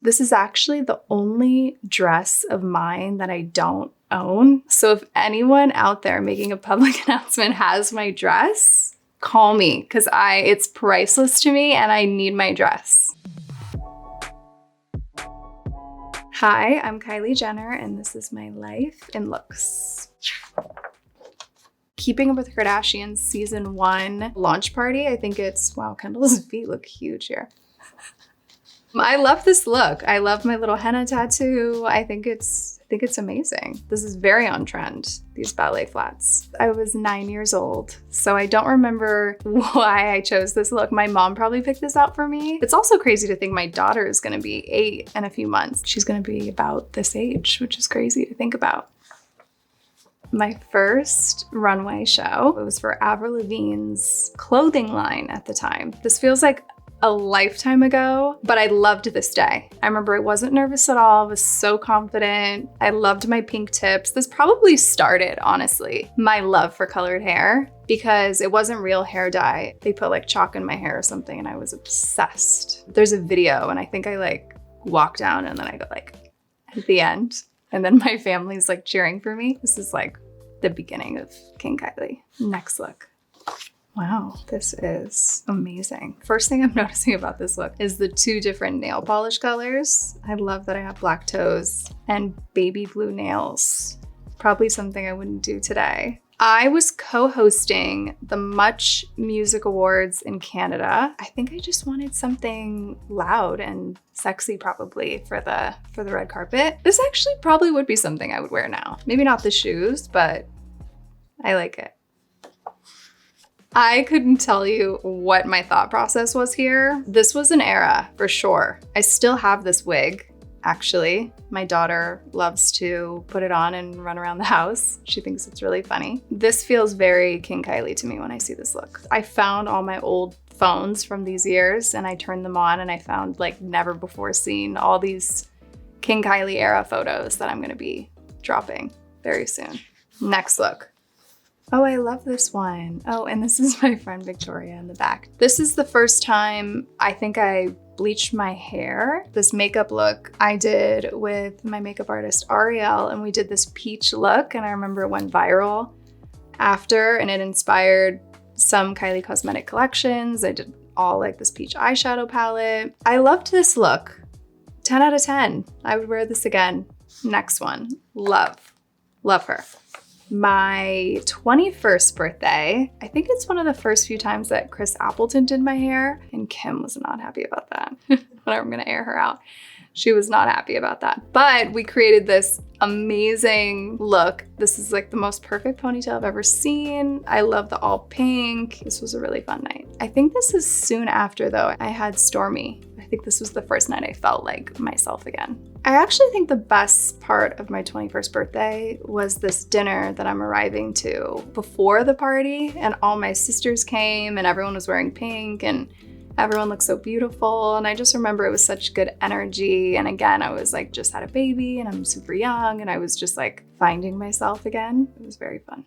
This is actually the only dress of mine that I don't own. So if anyone out there making a public announcement has my dress, call me because it's priceless to me and I need my dress. Hi, I'm Kylie Jenner and this is my life in looks. Keeping Up with the Kardashians season 1 launch party. I think it's, wow, Kendall's feet look huge here. I love this look. I love my little henna tattoo. I think it's amazing. This is very on trend, these ballet flats. I was 9 years old, so I don't remember why I chose this look. My mom probably picked this out for me. It's also crazy to think my daughter is gonna be 8 in a few months. She's gonna be about this age, which is crazy to think about. My first runway show, it was for Avril Lavigne's clothing line at the time. This feels like a lifetime ago, but I loved this day. I remember I wasn't nervous at all. I was so confident. I loved my pink tips. This probably started, honestly, my love for colored hair because it wasn't real hair dye. They put like chalk in my hair or something and I was obsessed. There's a video and I think I like walk down and then I go like at the end and then my family's like cheering for me. This is like the beginning of King Kylie. Next look. Wow, this is amazing. First thing I'm noticing about this look is the 2 different nail polish colors. I love that I have black toes and baby blue nails. Probably something I wouldn't do today. I was co-hosting the MuchMusic Awards in Canada. I think I just wanted something loud and sexy probably for the red carpet. This actually probably would be something I would wear now. Maybe not the shoes, but I like it. I couldn't tell you what my thought process was here. This was an era for sure. I still have this wig, actually. My daughter loves to put it on and run around the house. She thinks it's really funny. This feels very King Kylie to me when I see this look. I found all my old phones from these years and I turned them on and I found like never before seen all these King Kylie era photos that I'm gonna be dropping very soon. Next look. Oh, I love this one. Oh, and this is my friend Victoria in the back. This is the first time I think I bleached my hair. This makeup look I did with my makeup artist Ariel, and we did this peach look, and I remember it went viral after, and it inspired some Kylie Cosmetic collections. I did all like this peach eyeshadow palette. I loved this look. 10 out of 10. I would wear this again. Next one. Love her. My 21st birthday, I think it's one of the first few times that Chris Appleton did my hair, and Kim was not happy about that. But I'm gonna air her out. She was not happy about that. But we created this amazing look. This is like the most perfect ponytail I've ever seen. I love the all pink. This was a really fun night. I think this is soon after though. I had Stormy. I think this was the first night I felt like myself again. I actually think the best part of my 21st birthday was this dinner that I'm arriving to before the party, and all my sisters came and everyone was wearing pink and everyone looked so beautiful. And I just remember it was such good energy. And again, I was like just had a baby and I'm super young and I was just like finding myself again. It was very fun.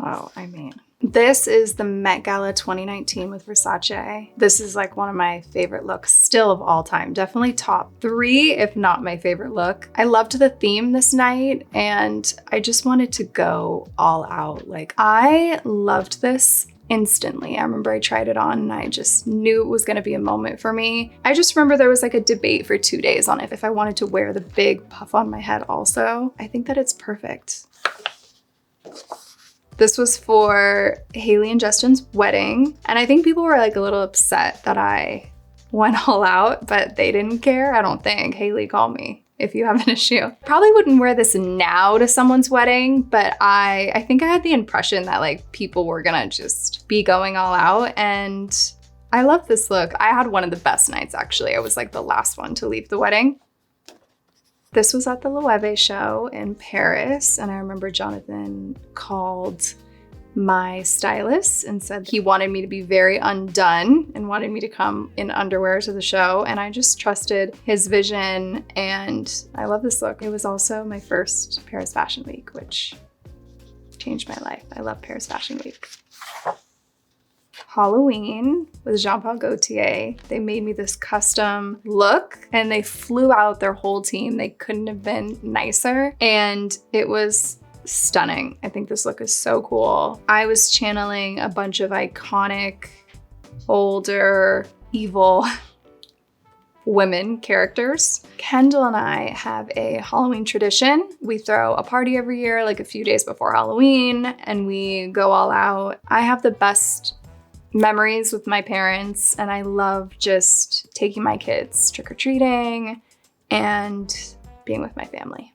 Oh, I mean, this is the Met Gala 2019 with Versace. This is like one of my favorite looks still of all time. Definitely top 3, if not my favorite look. I loved the theme this night and I just wanted to go all out. Like I loved this instantly. I remember I tried it on and I just knew it was gonna be a moment for me. I just remember there was like a debate for 2 days on if I wanted to wear the big puff on my head also. I think that it's perfect. This was for Hailey and Justin's wedding. And I think people were like a little upset that I went all out, but they didn't care. I don't think. Hailey, call me if you have an issue. Probably wouldn't wear this now to someone's wedding, but I think I had the impression that like people were gonna just be going all out, and I love this look. I had one of the best nights actually. I was like the last one to leave the wedding. This was at the Loewe show in Paris, and I remember Jonathan called my stylist and said he wanted me to be very undone and wanted me to come in underwear to the show, and I just trusted his vision, and I love this look. It was also my first Paris Fashion Week, which changed my life. I love Paris Fashion Week. Halloween with Jean-Paul Gaultier. They made me this custom look and they flew out their whole team. They couldn't have been nicer and it was stunning. I think this look is so cool. I was channeling a bunch of iconic, older, evil women characters. Kendall and I have a Halloween tradition. We throw a party every year, like a few days before Halloween, and we go all out. I have the best memories with my parents, and I love just taking my kids trick-or-treating and being with my family.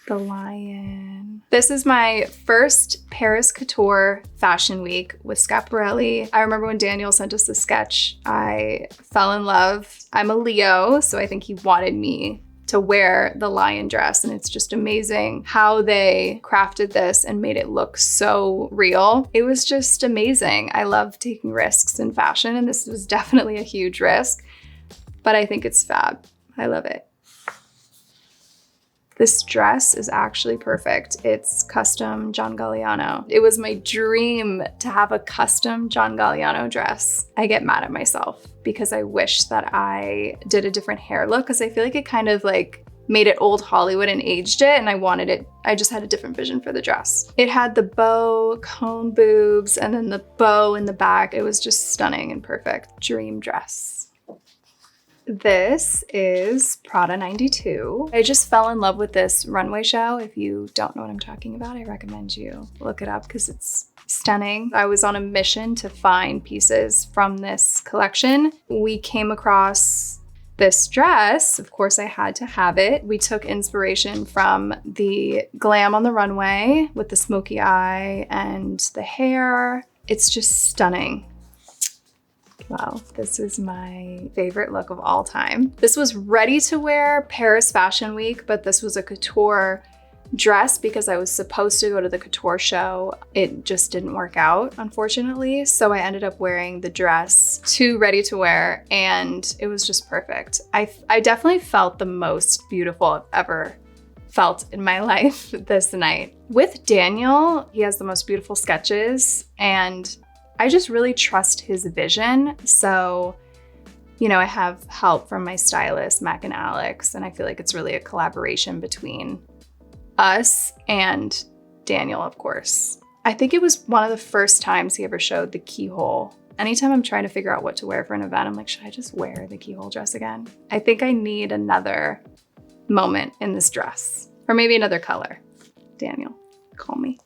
The Lion. This is my first Paris Couture Fashion Week with Schiaparelli. I remember when Daniel sent us the sketch, I fell in love. I'm a Leo, so I think he wanted me to wear the lion dress, and it's just amazing how they crafted this and made it look so real. It was just amazing. I love taking risks in fashion, and this was definitely a huge risk, but I think it's fab. I love it. This dress is actually perfect. It's custom John Galliano. It was my dream to have a custom John Galliano dress. I get mad at myself because I wish that I did a different hair look because I feel like it kind of like made it old Hollywood and aged it, and I wanted it. I just had a different vision for the dress. It had the bow, cone boobs, and then the bow in the back. It was just stunning and perfect. Dream dress. This is Prada 92. I just fell in love with this runway show. If you don't know what I'm talking about, I recommend you look it up because it's stunning. I was on a mission to find pieces from this collection. We came across this dress. Of course, I had to have it. We took inspiration from the glam on the runway with the smoky eye and the hair. It's just stunning. Wow, this is my favorite look of all time. This was ready to wear Paris Fashion Week, but this was a couture dress because I was supposed to go to the couture show. It just didn't work out, unfortunately. So I ended up wearing the dress to ready to wear, and it was just perfect. I definitely felt the most beautiful I've ever felt in my life this night. With Daniel, he has the most beautiful sketches, and I just really trust his vision. So, you know, I have help from my stylist, Mac and Alex, and I feel like it's really a collaboration between us and Daniel, of course. I think it was one of the first times he ever showed the keyhole. Anytime I'm trying to figure out what to wear for an event, I'm like, should I just wear the keyhole dress again? I think I need another moment in this dress, or maybe another color. Daniel, call me.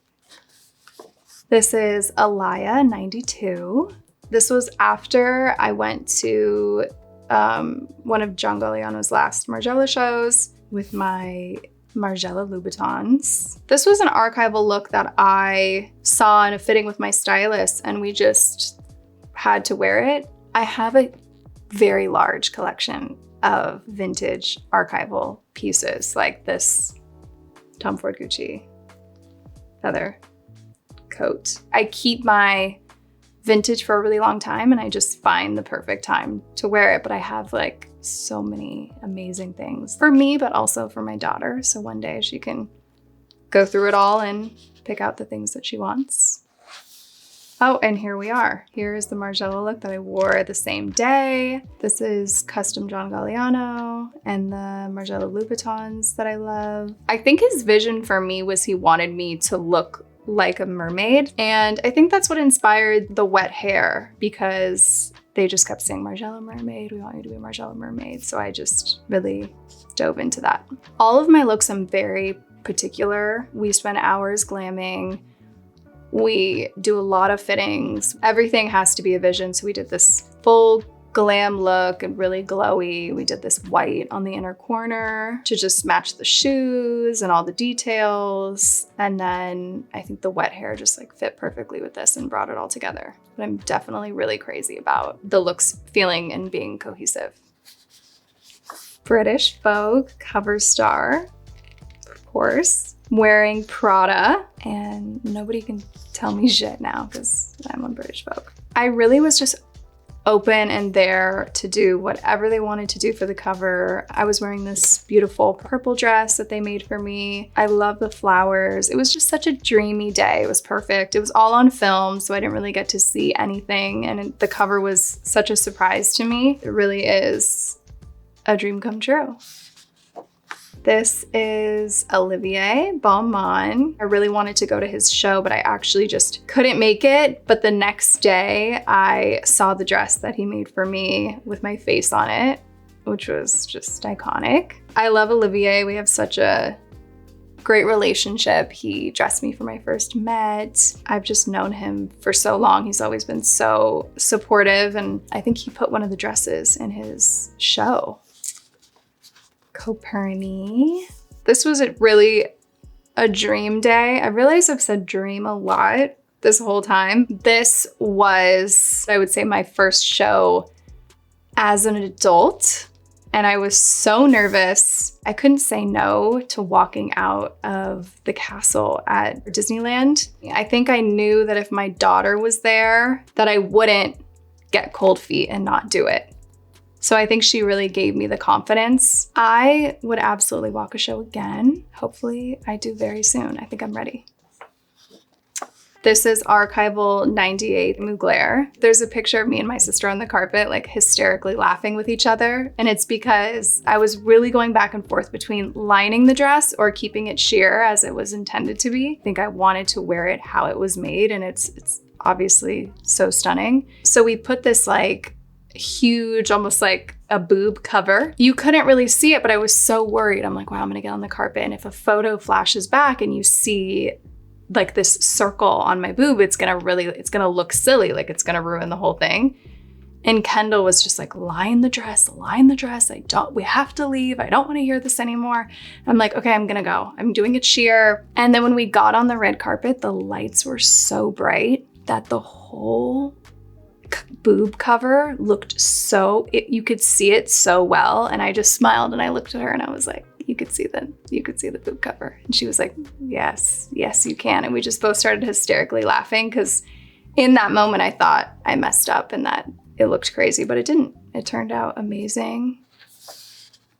This is Alaya 92. This was after I went to one of John Galliano's last Margiela shows with my Margiela Louboutins. This was an archival look that I saw in a fitting with my stylist, and we just had to wear it. I have a very large collection of vintage archival pieces, like this Tom Ford Gucci feather coat. I keep my vintage for a really long time, and I just find the perfect time to wear it. But I have like so many amazing things for me, but also for my daughter. So one day she can go through it all and pick out the things that she wants. Oh, and here we are. Here is the Margiela look that I wore the same day. This is custom John Galliano and the Margiela Louboutins that I love. I think his vision for me was he wanted me to look like a mermaid. And I think that's what inspired the wet hair, because they just kept saying Margiela mermaid, we want you to be a Margiela mermaid. So I just really dove into that. All of my looks, I'm very particular. We spend hours glamming. We do a lot of fittings. Everything has to be a vision. So we did this full glam look and really glowy. We did this white on the inner corner to just match the shoes and all the details. And then I think the wet hair just like fit perfectly with this and brought it all together. But I'm definitely really crazy about the looks feeling and being cohesive. British Vogue cover star, of course. I'm wearing Prada, and nobody can tell me shit now because I'm on British Vogue. I really was just open and there to do whatever they wanted to do for the cover. I was wearing this beautiful purple dress that they made for me. I love the flowers. It was just such a dreamy day. It was perfect. It was all on film, so I didn't really get to see anything, and the cover was such a surprise to me. It really is a dream come true. This is Olivier Balmain. I really wanted to go to his show, but I actually just couldn't make it. But the next day I saw the dress that he made for me with my face on it, which was just iconic. I love Olivier. We have such a great relationship. He dressed me for my first Met. I've just known him for so long. He's always been so supportive, and I think he put one of the dresses in his show. Coperni. This was really a dream day. I realize I've said dream a lot this whole time. This was, I would say, my first show as an adult, and I was so nervous. I couldn't say no to walking out of the castle at Disneyland. I think I knew that if my daughter was there, that I wouldn't get cold feet and not do it. So I think she really gave me the confidence. I would absolutely walk a show again. Hopefully I do very soon. I think I'm ready. This is archival 98 Mugler. There's a picture of me and my sister on the carpet, like hysterically laughing with each other. And it's because I was really going back and forth between lining the dress or keeping it sheer as it was intended to be. I think I wanted to wear it how it was made, and it's obviously so stunning. So we put this like huge, almost like a boob cover. You couldn't really see it, but I was so worried. I'm like, wow, I'm gonna get on the carpet, and if a photo flashes back and you see like this circle on my boob, it's gonna look silly, like it's gonna ruin the whole thing. And Kendall was just like, line the dress. We have to leave. I don't wanna hear this anymore. I'm like, okay, I'm gonna go. I'm doing it sheer. And then when we got on the red carpet, the lights were so bright that the whole boob cover looked you could see it so well. And I just smiled and I looked at her and I was like, you could see the boob cover. And she was like, yes, you can. And we just both started hysterically laughing, because in that moment I thought I messed up and that it looked crazy, but it didn't. It turned out amazing.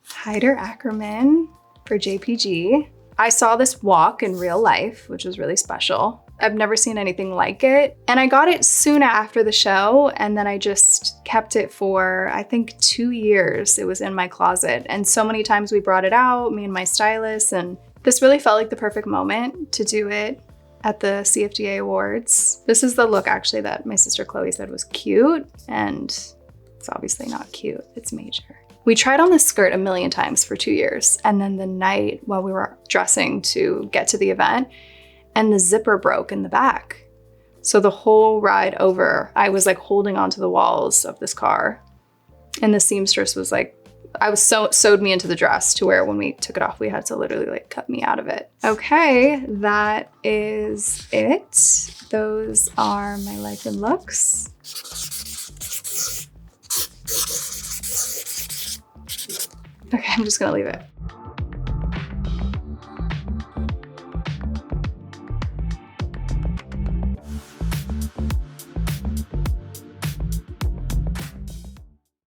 Hyder Ackerman for JPG. I saw this walk in real life, which was really special. I've never seen anything like it. And I got it soon after the show, and then I just kept it for, I think, 2 years. It was in my closet. And so many times we brought it out, me and my stylist, and this really felt like the perfect moment to do it at the CFDA Awards. This is the look actually that my sister Chloe said was cute, and it's obviously not cute, it's major. We tried on this skirt a million times for 2 years, and then the night while we were dressing to get to the event, and the zipper broke in the back. So the whole ride over, I was like holding onto the walls of this car, and the seamstress was like, sewed me into the dress to where when we took it off, we had to literally like cut me out of it. Okay, that is it. Those are my life and looks. Okay, I'm just gonna leave it.